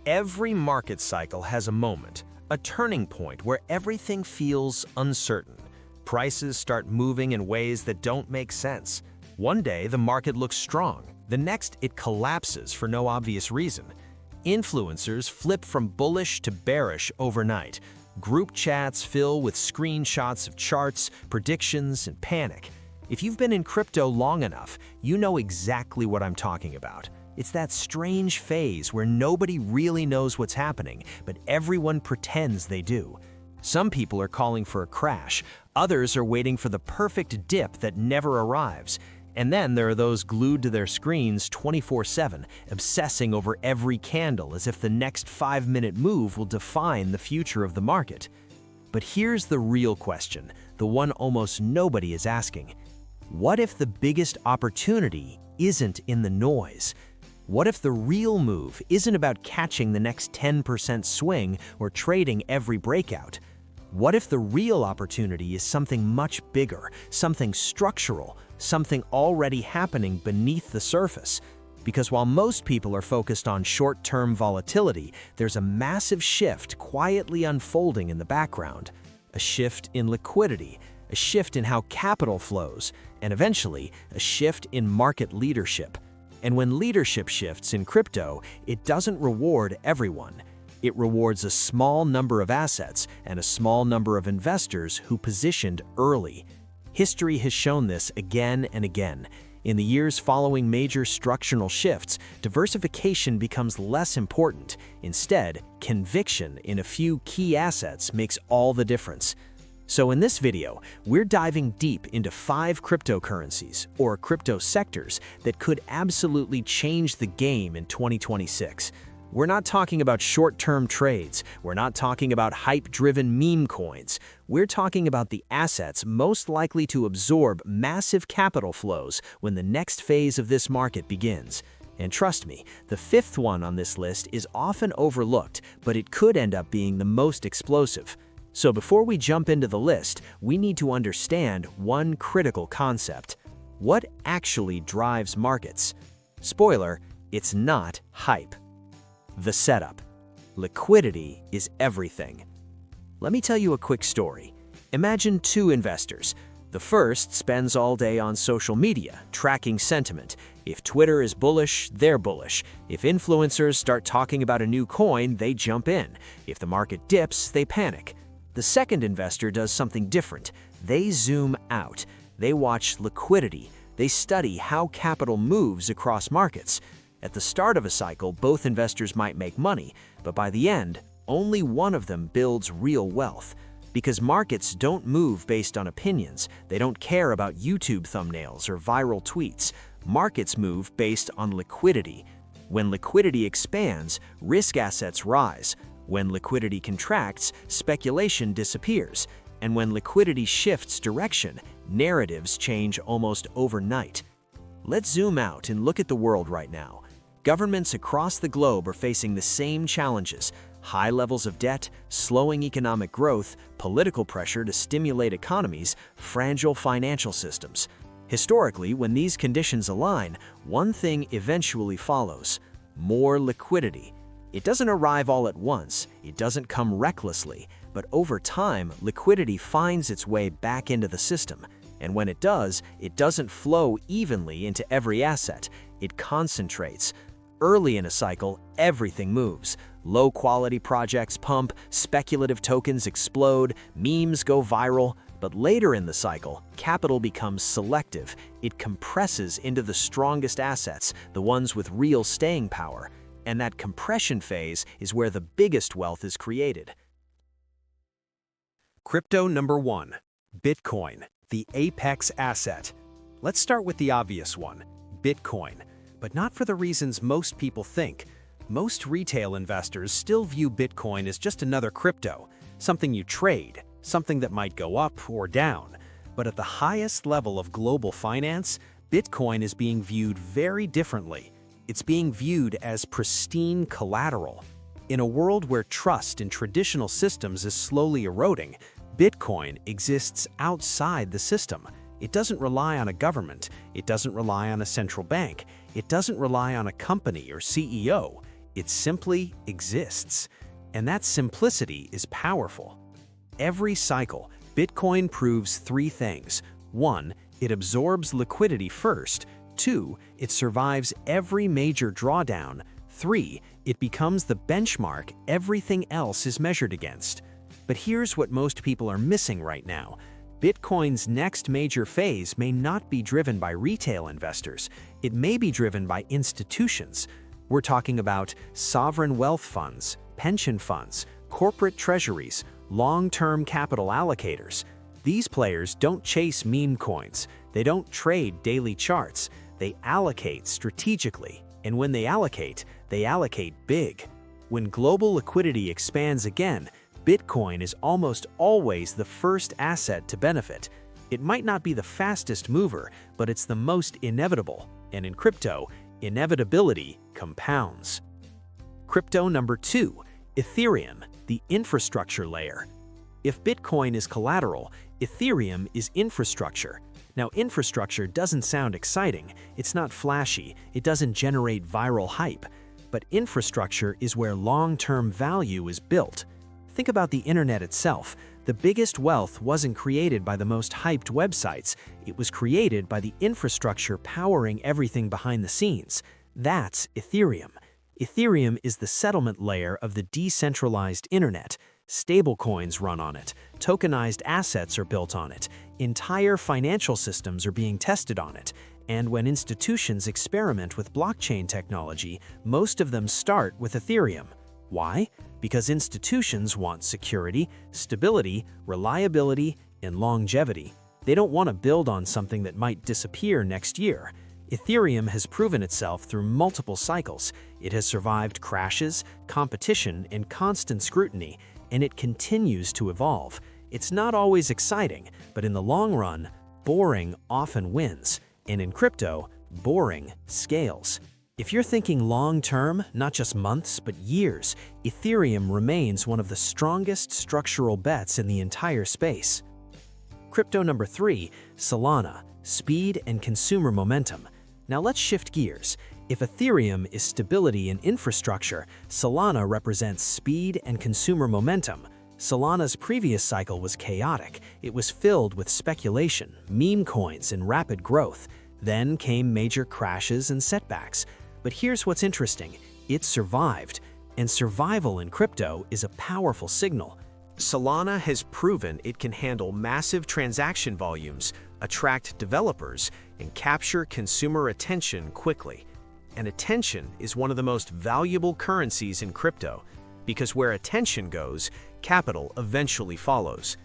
Every market cycle has a moment, a turning point where everything feels uncertain. Prices start moving in ways that don't make sense. One day, the market looks strong. The next, it collapses for no obvious reason. Influencers flip from bullish to bearish overnight. Group chats fill with screenshots of charts, predictions, and panic. If you've been in crypto long enough, you know exactly what I'm talking about. It's that strange phase where nobody really knows what's happening, but everyone pretends they do. Some people are calling for a crash, others are waiting for the perfect dip that never arrives. And then there are those glued to their screens 24/7, obsessing over every candle as if the next 5-minute move will define the future of the market. But here's the real question, the one almost nobody is asking. What if the biggest opportunity isn't in the noise? What if the real move isn't about catching the next 10% swing or trading every breakout? What if the real opportunity is something much bigger, something structural, something already happening beneath the surface? Because while most people are focused on short-term volatility, there's a massive shift quietly unfolding in the background. A shift in liquidity, a shift in how capital flows, and eventually a shift in market leadership. And when leadership shifts in crypto, it doesn't reward everyone. It rewards a small number of assets and a small number of investors who positioned early. History has shown this again and again. In the years following major structural shifts, diversification becomes less important. Instead, conviction in a few key assets makes all the difference. So in this video, we're diving deep into 5 cryptocurrencies, or crypto sectors, that could absolutely change the game in 2026. We're not talking about short-term trades, we're not talking about hype-driven meme coins. We're talking about the assets most likely to absorb massive capital flows when the next phase of this market begins. And trust me, the 5th one on this list is often overlooked, but it could end up being the most explosive. So before we jump into the list, we need to understand one critical concept. What actually drives markets? Spoiler, it's not hype. The setup. Liquidity is everything. Let me tell you a quick story. Imagine 2 investors. The first spends all day on social media, tracking sentiment. If Twitter is bullish, they're bullish. If influencers start talking about a new coin, they jump in. If the market dips, they panic. The second investor does something different. They zoom out. They watch liquidity. They study how capital moves across markets. At the start of a cycle, both investors might make money, but by the end, only one of them builds real wealth. Because markets don't move based on opinions. They don't care about YouTube thumbnails or viral tweets. Markets move based on liquidity. When liquidity expands, risk assets rise. When liquidity contracts, speculation disappears. And when liquidity shifts direction, narratives change almost overnight. Let's zoom out and look at the world right now. Governments across the globe are facing the same challenges: high levels of debt, slowing economic growth, political pressure to stimulate economies, fragile financial systems. Historically, when these conditions align, one thing eventually follows: more liquidity. It doesn't arrive all at once, it doesn't come recklessly, but over time, liquidity finds its way back into the system. And when it does, it doesn't flow evenly into every asset, it concentrates. Early in a cycle, everything moves. Low-quality projects pump, speculative tokens explode, memes go viral. But later in the cycle, capital becomes selective. It compresses into the strongest assets, the ones with real staying power. And that compression phase is where the biggest wealth is created. Crypto number 1. Bitcoin, the apex asset. Let's start with the obvious one, Bitcoin. But not for the reasons most people think. Most retail investors still view Bitcoin as just another crypto, something you trade, something that might go up or down. But at the highest level of global finance, Bitcoin is being viewed very differently. It's being viewed as pristine collateral. In a world where trust in traditional systems is slowly eroding, Bitcoin exists outside the system. It doesn't rely on a government. It doesn't rely on a central bank. It doesn't rely on a company or CEO. It simply exists. And that simplicity is powerful. Every cycle, Bitcoin proves three things. 1, it absorbs liquidity first. 2, it survives every major drawdown. 3, it becomes the benchmark everything else is measured against. But here's what most people are missing right now. Bitcoin's next major phase may not be driven by retail investors. It may be driven by institutions. We're talking about sovereign wealth funds, pension funds, corporate treasuries, long-term capital allocators. These players don't chase meme coins. They don't trade daily charts. They allocate strategically. And when they allocate big. When global liquidity expands again, Bitcoin is almost always the first asset to benefit. It might not be the fastest mover, but it's the most inevitable. And in crypto, inevitability compounds. Crypto number 2, Ethereum, the infrastructure layer. If Bitcoin is collateral, Ethereum is infrastructure. Now, infrastructure doesn't sound exciting, it's not flashy, it doesn't generate viral hype. But infrastructure is where long-term value is built. Think about the internet itself. The biggest wealth wasn't created by the most hyped websites. It was created by the infrastructure powering everything behind the scenes. That's Ethereum. Ethereum is the settlement layer of the decentralized internet. Stablecoins run on it. Tokenized assets are built on it. Entire financial systems are being tested on it. And when institutions experiment with blockchain technology, most of them start with Ethereum. Why? Because institutions want security, stability, reliability, and longevity. They don't want to build on something that might disappear next year. Ethereum has proven itself through multiple cycles. It has survived crashes, competition, and constant scrutiny, and it continues to evolve. It's not always exciting, but in the long run, boring often wins. And in crypto, boring scales. If you're thinking long-term, not just months, but years, Ethereum remains one of the strongest structural bets in the entire space. Crypto number 3, Solana, speed and consumer momentum. Now let's shift gears. If Ethereum is stability and infrastructure, Solana represents speed and consumer momentum. Solana's previous cycle was chaotic. It was filled with speculation, meme coins, and rapid growth. Then came major crashes and setbacks. But here's what's interesting. It survived. And survival in crypto is a powerful signal. Solana has proven it can handle massive transaction volumes, attract developers, and capture consumer attention quickly. And attention is one of the most valuable currencies in crypto, because where attention goes, capital eventually follows.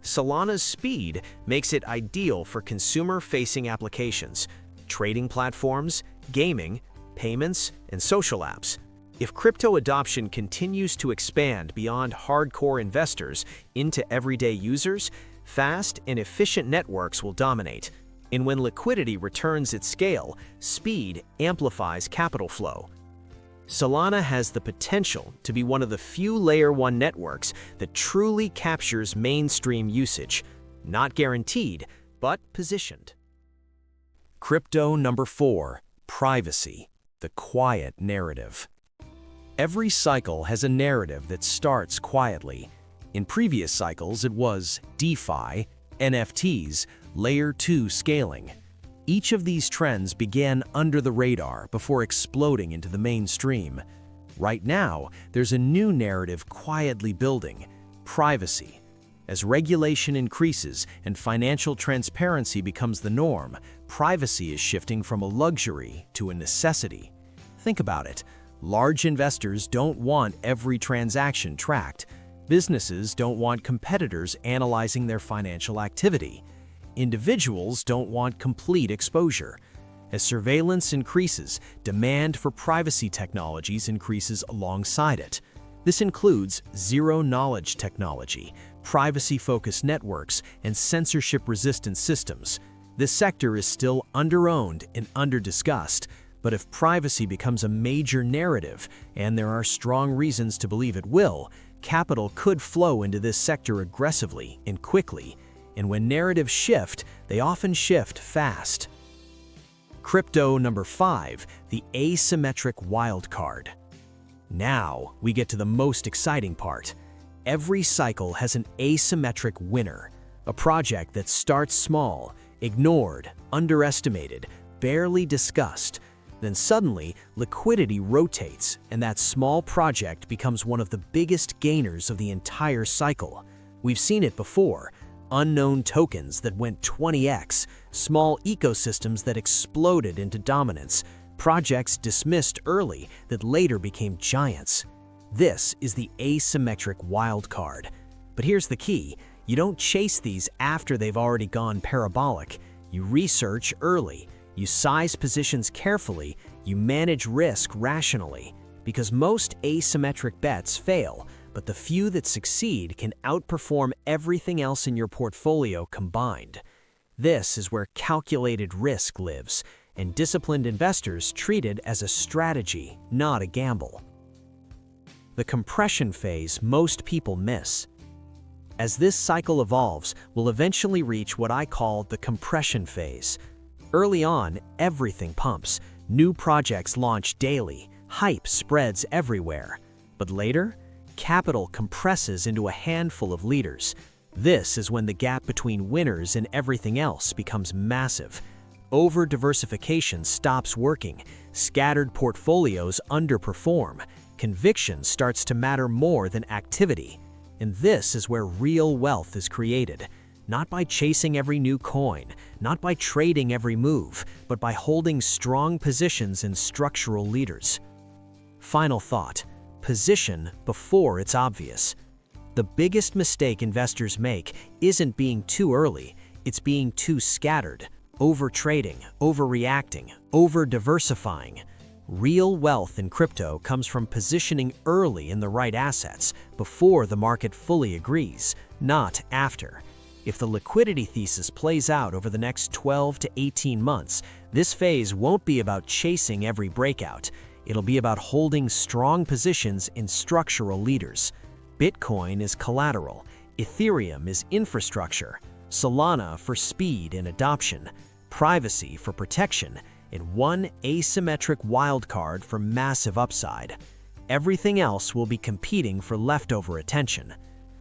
Solana's speed makes it ideal for consumer-facing applications, trading platforms, gaming, payments, and social apps. If crypto adoption continues to expand beyond hardcore investors into everyday users, fast and efficient networks will dominate. And when liquidity returns at scale, speed amplifies capital flow. Solana has the potential to be one of the few Layer 1 networks that truly captures mainstream usage. Not guaranteed, but positioned. Crypto number 4, privacy, the quiet narrative. Every cycle has a narrative that starts quietly. In previous cycles, it was DeFi, NFTs, Layer 2 scaling. Each of these trends began under the radar before exploding into the mainstream. Right now, there's a new narrative quietly building: privacy. As regulation increases and financial transparency becomes the norm, privacy is shifting from a luxury to a necessity. Think about it. Large investors don't want every transaction tracked. Businesses don't want competitors analyzing their financial activity. Individuals don't want complete exposure. As surveillance increases, demand for privacy technologies increases alongside it. This includes zero-knowledge technology, privacy-focused networks, and censorship-resistant systems. This sector is still under-owned and under-discussed, but if privacy becomes a major narrative, and there are strong reasons to believe it will, capital could flow into this sector aggressively and quickly. And when narratives shift, they often shift fast. Crypto number 5, the asymmetric wildcard. Now, we get to the most exciting part. Every cycle has an asymmetric winner, a project that starts small, ignored, underestimated, barely discussed. Then suddenly, liquidity rotates, and that small project becomes one of the biggest gainers of the entire cycle. We've seen it before. Unknown tokens that went 20x, small ecosystems that exploded into dominance, projects dismissed early that later became giants. This is the asymmetric wildcard. But here's the key. You don't chase these after they've already gone parabolic. You research early. You size positions carefully. You manage risk rationally. Because most asymmetric bets fail, but the few that succeed can outperform everything else in your portfolio combined. This is where calculated risk lives, and disciplined investors treat it as a strategy, not a gamble. The compression phase most people miss. As this cycle evolves, we'll eventually reach what I call the compression phase. Early on, everything pumps. New projects launch daily. Hype spreads everywhere. But later, capital compresses into a handful of leaders. This is when the gap between winners and everything else becomes massive. Over-diversification stops working. Scattered portfolios underperform. Conviction starts to matter more than activity. And this is where real wealth is created. Not by chasing every new coin, not by trading every move, but by holding strong positions in structural leaders. Final thought: position before it's obvious. The biggest mistake investors make isn't being too early, it's being too scattered, over-trading, overreacting, over-diversifying. Real wealth in crypto comes from positioning early in the right assets, before the market fully agrees, not after. If the liquidity thesis plays out over the next 12 to 18 months, this phase won't be about chasing every breakout. It'll be about holding strong positions in structural leaders. Bitcoin is collateral, Ethereum is infrastructure, Solana for speed and adoption, privacy for protection, and one asymmetric wildcard for massive upside. Everything else will be competing for leftover attention.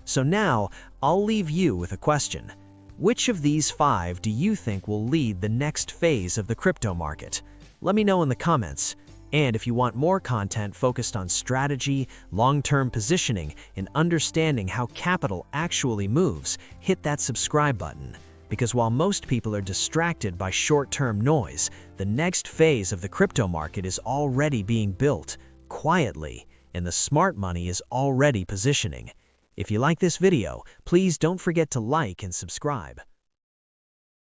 So now, I'll leave you with a question. Which of these 5 do you think will lead the next phase of the crypto market? Let me know in the comments. And if you want more content focused on strategy, long-term positioning, and understanding how capital actually moves, hit that subscribe button. Because while most people are distracted by short-term noise, the next phase of the crypto market is already being built, quietly, and the smart money is already positioning. If you like this video, please don't forget to like and subscribe.